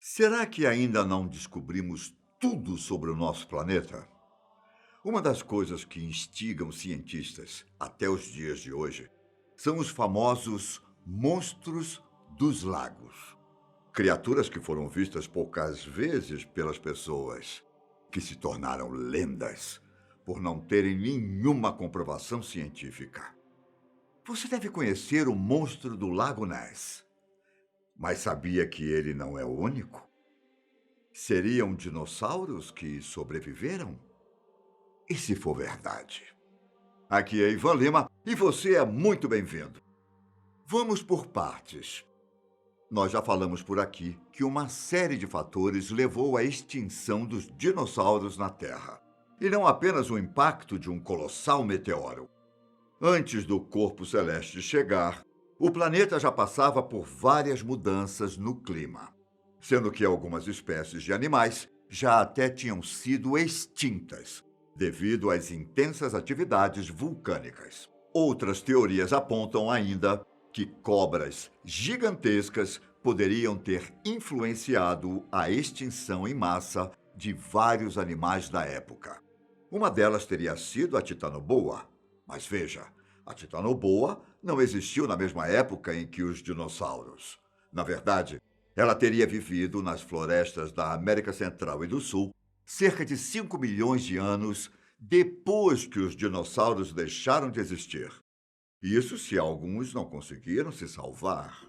Será que ainda não descobrimos tudo sobre o nosso planeta? Uma das coisas que instigam cientistas até os dias de hoje são os famosos monstros dos lagos. Criaturas que foram vistas poucas vezes pelas pessoas, que se tornaram lendas por não terem nenhuma comprovação científica. Você deve conhecer o monstro do Lago Ness, mas sabia que ele não é o único? Seriam dinossauros que sobreviveram? E se for verdade? Aqui é Ivan Lima e você é muito bem-vindo. Vamos por partes. Nós já falamos por aqui que uma série de fatores levou à extinção dos dinossauros na Terra. E não apenas o impacto de um colossal meteoro. Antes do corpo celeste chegar, o planeta já passava por várias mudanças no clima, sendo que algumas espécies de animais já até tinham sido extintas, devido às intensas atividades vulcânicas. Outras teorias apontam ainda que cobras gigantescas poderiam ter influenciado a extinção em massa de vários animais da época. Uma delas teria sido a titanoboa, mas veja, a titanoboa não existiu na mesma época em que os dinossauros. Na verdade, ela teria vivido nas florestas da América Central e do Sul cerca de 5 milhões de anos depois que os dinossauros deixaram de existir. Isso se alguns não conseguiram se salvar.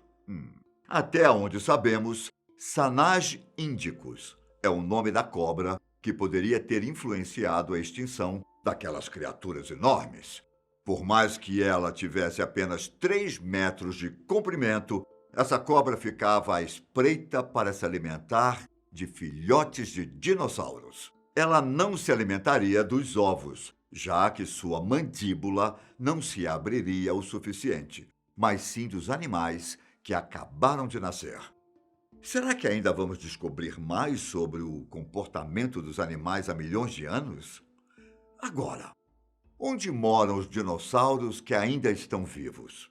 Até onde sabemos, Sanage indicus é o nome da cobra que poderia ter influenciado a extinção daquelas criaturas enormes. Por mais que ela tivesse apenas 3 metros de comprimento, essa cobra ficava à espreita para se alimentar de filhotes de dinossauros. Ela não se alimentaria dos ovos, já que sua mandíbula não se abriria o suficiente, mas sim dos animais que acabaram de nascer. Será que ainda vamos descobrir mais sobre o comportamento dos animais há milhões de anos? Agora, onde moram os dinossauros que ainda estão vivos?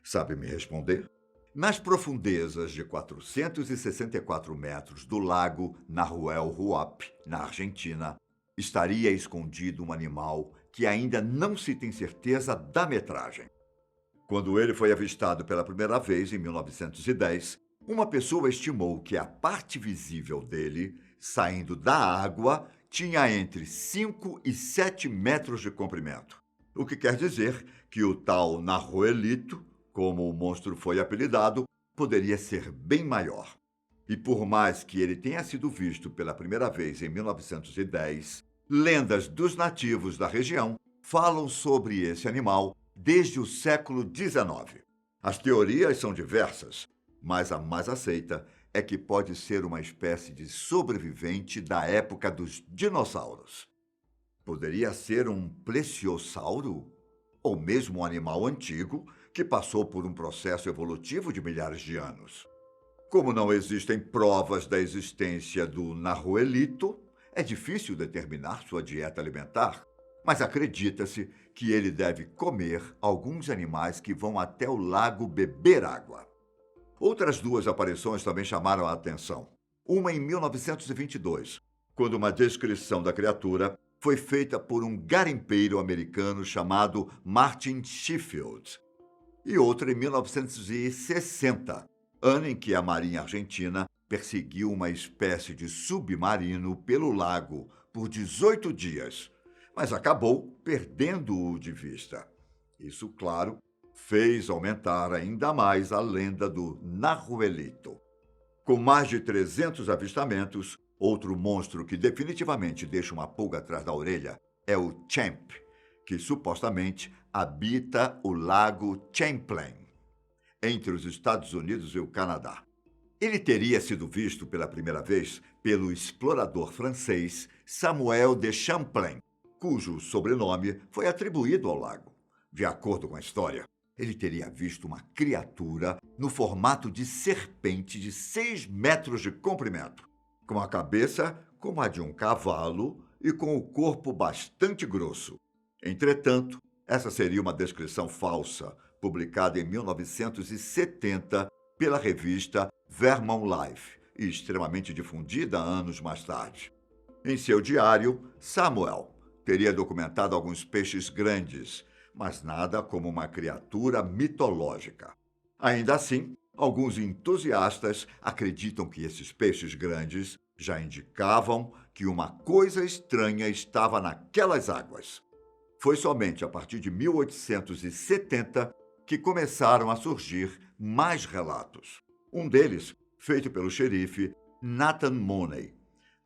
Sabe me responder? Nas profundezas de 464 metros do lago Nahuel Huapi, na Argentina, estaria escondido um animal que ainda não se tem certeza da metragem. Quando ele foi avistado pela primeira vez, em 1910, uma pessoa estimou que a parte visível dele, saindo da água, tinha entre 5 e 7 metros de comprimento. O que quer dizer que o tal Nahuelito, como o monstro foi apelidado, poderia ser bem maior. E por mais que ele tenha sido visto pela primeira vez em 1910, lendas dos nativos da região falam sobre esse animal desde o século XIX. As teorias são diversas, mas a mais aceita é que pode ser uma espécie de sobrevivente da época dos dinossauros. Poderia ser um plesiosauro? Ou mesmo um animal antigo que passou por um processo evolutivo de milhares de anos. Como não existem provas da existência do Nahuelito, é difícil determinar sua dieta alimentar, mas acredita-se que ele deve comer alguns animais que vão até o lago beber água. Outras duas aparições também chamaram a atenção. Uma em 1922, quando uma descrição da criatura foi feita por um garimpeiro americano chamado Martin Sheffield. E outra em 1960, ano em que a Marinha Argentina perseguiu uma espécie de submarino pelo lago por 18 dias, mas acabou perdendo-o de vista. Isso, claro, fez aumentar ainda mais a lenda do Nahuelito. Com mais de 300 avistamentos, outro monstro que definitivamente deixa uma pulga atrás da orelha é o Champ, que supostamente habita o lago Champlain, entre os Estados Unidos e o Canadá. Ele teria sido visto pela primeira vez pelo explorador francês Samuel de Champlain, cujo sobrenome foi atribuído ao lago. De acordo com a história, ele teria visto uma criatura no formato de serpente de 6 metros de comprimento, com a cabeça como a de um cavalo e com o corpo bastante grosso. Entretanto, essa seria uma descrição falsa, publicada em 1970 pela revista Vermont Life, e extremamente difundida anos mais tarde. Em seu diário, Samuel teria documentado alguns peixes grandes, mas nada como uma criatura mitológica. Ainda assim, alguns entusiastas acreditam que esses peixes grandes já indicavam que uma coisa estranha estava naquelas águas. Foi somente a partir de 1870 que começaram a surgir mais relatos. Um deles, feito pelo xerife Nathan Mooney,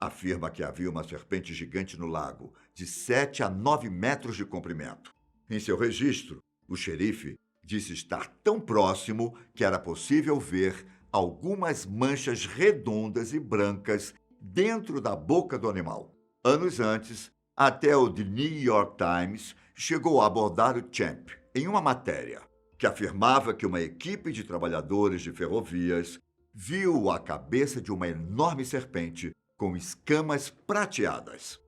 afirma que havia uma serpente gigante no lago, de 7 a 9 metros de comprimento. Em seu registro, o xerife disse estar tão próximo que era possível ver algumas manchas redondas e brancas dentro da boca do animal. Anos antes, até o The New York Times chegou a abordar o Champ em uma matéria que afirmava que uma equipe de trabalhadores de ferrovias viu a cabeça de uma enorme serpente com escamas prateadas.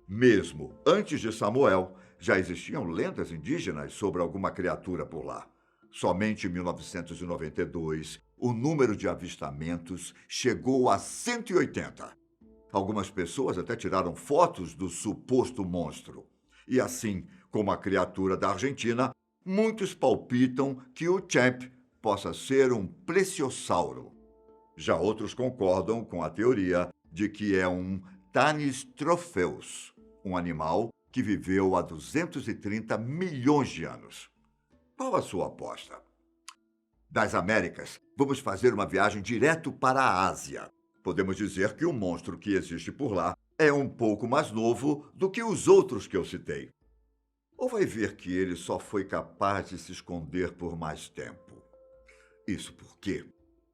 Mesmo antes de Samuel, já existiam lendas indígenas sobre alguma criatura por lá. Somente em 1992, o número de avistamentos chegou a 180. Algumas pessoas até tiraram fotos do suposto monstro. E assim como a criatura da Argentina, muitos palpitam que o Champ possa ser um plesiosauro. Já outros concordam com a teoria de que é um Tanis tropheus, um animal que viveu há 230 milhões de anos. Qual a sua aposta? Das Américas, vamos fazer uma viagem direto para a Ásia. Podemos dizer que o monstro que existe por lá é um pouco mais novo do que os outros que eu citei. Ou vai ver que ele só foi capaz de se esconder por mais tempo? Isso porque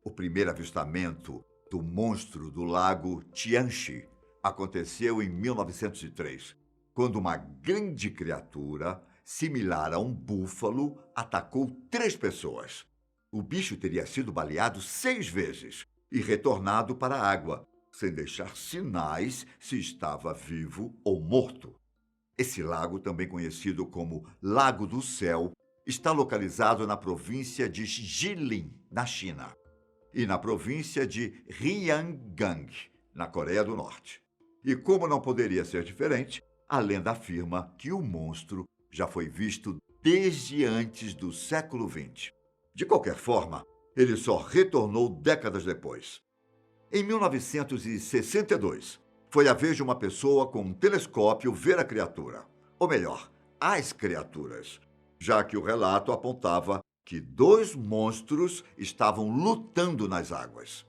o primeiro avistamento do monstro do lago Tianchi aconteceu em 1903, quando uma grande criatura, similar a um búfalo, atacou 3 pessoas. O bicho teria sido baleado 6 vezes e retornado para a água, sem deixar sinais se estava vivo ou morto. Esse lago, também conhecido como Lago do Céu, está localizado na província de Jilin, na China, e na província de Ryanggang, na Coreia do Norte. E como não poderia ser diferente, a lenda afirma que o monstro já foi visto desde antes do século XX. De qualquer forma, ele só retornou décadas depois. Em 1962, foi a vez de uma pessoa com um telescópio ver a criatura, ou melhor, as criaturas, já que o relato apontava que 2 monstros estavam lutando nas águas.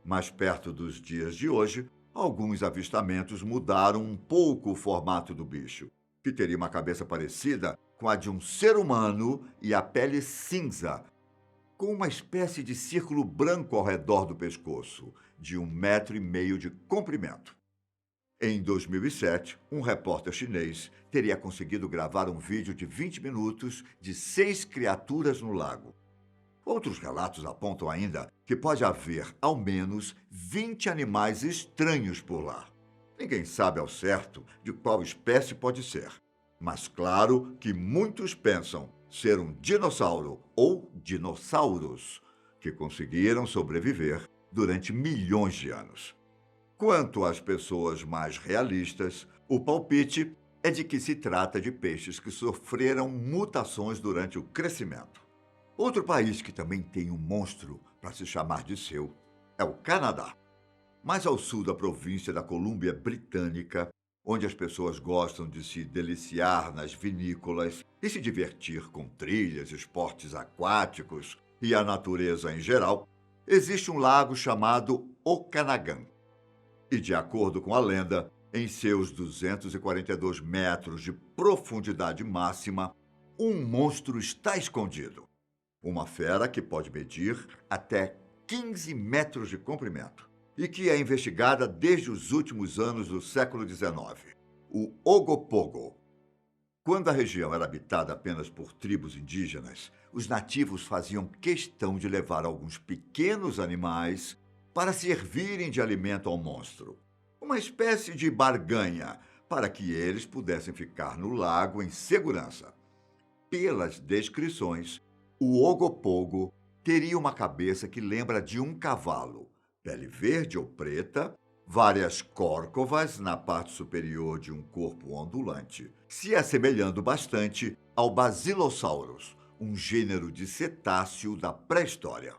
Mais perto dos dias de hoje, alguns avistamentos mudaram um pouco o formato do bicho, que teria uma cabeça parecida com a de um ser humano e a pele cinza, com uma espécie de círculo branco ao redor do pescoço, de 1,5 metro de comprimento. Em 2007, um repórter chinês teria conseguido gravar um vídeo de 20 minutos de 6 criaturas no lago. Outros relatos apontam ainda que pode haver ao menos 20 animais estranhos por lá. Ninguém sabe ao certo de qual espécie pode ser, mas claro que muitos pensam ser um dinossauro ou dinossauros que conseguiram sobreviver durante milhões de anos. Quanto às pessoas mais realistas, o palpite é de que se trata de peixes que sofreram mutações durante o crescimento. Outro país que também tem um monstro para se chamar de seu é o Canadá. Mais ao sul da província da Colômbia Britânica, onde as pessoas gostam de se deliciar nas vinícolas e se divertir com trilhas, esportes aquáticos e a natureza em geral, existe um lago chamado Okanagan. E, de acordo com a lenda, em seus 242 metros de profundidade máxima, um monstro está escondido. Uma fera que pode medir até 15 metros de comprimento e que é investigada desde os últimos anos do século XIX, o Ogopogo. Quando a região era habitada apenas por tribos indígenas, os nativos faziam questão de levar alguns pequenos animais para servirem de alimento ao monstro, uma espécie de barganha para que eles pudessem ficar no lago em segurança. Pelas descrições, o Ogopogo teria uma cabeça que lembra de um cavalo, pele verde ou preta, várias córcovas na parte superior de um corpo ondulante, se assemelhando bastante ao Basilosaurus, um gênero de cetáceo da pré-história.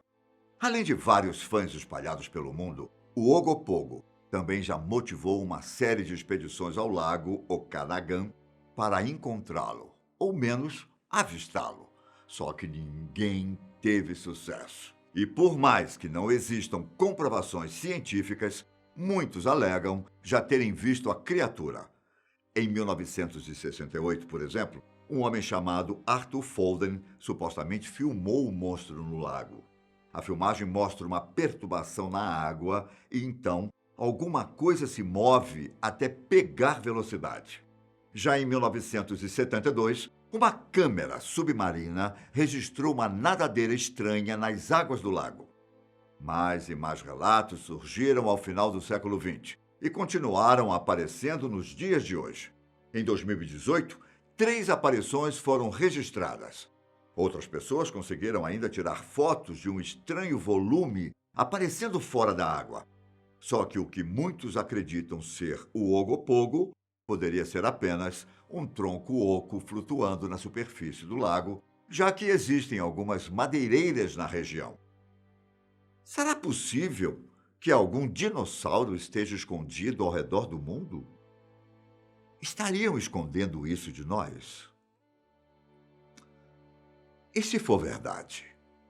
Além de vários fãs espalhados pelo mundo, o Ogopogo também já motivou uma série de expedições ao lago Okanagan para encontrá-lo, ou menos avistá-lo. Só que ninguém teve sucesso. E por mais que não existam comprovações científicas, muitos alegam já terem visto a criatura. Em 1968, por exemplo, um homem chamado Arthur Folden supostamente filmou o monstro no lago. A filmagem mostra uma perturbação na água e então alguma coisa se move até pegar velocidade. Já em 1972, uma câmera submarina registrou uma nadadeira estranha nas águas do lago. Mais e mais relatos surgiram ao final do século XX e continuaram aparecendo nos dias de hoje. Em 2018, 3 aparições foram registradas. Outras pessoas conseguiram ainda tirar fotos de um estranho volume aparecendo fora da água. Só que o que muitos acreditam ser o Ogopogo poderia ser apenas um tronco oco flutuando na superfície do lago, já que existem algumas madeireiras na região. Será possível que algum dinossauro esteja escondido ao redor do mundo? Estariam escondendo isso de nós? E se for verdade?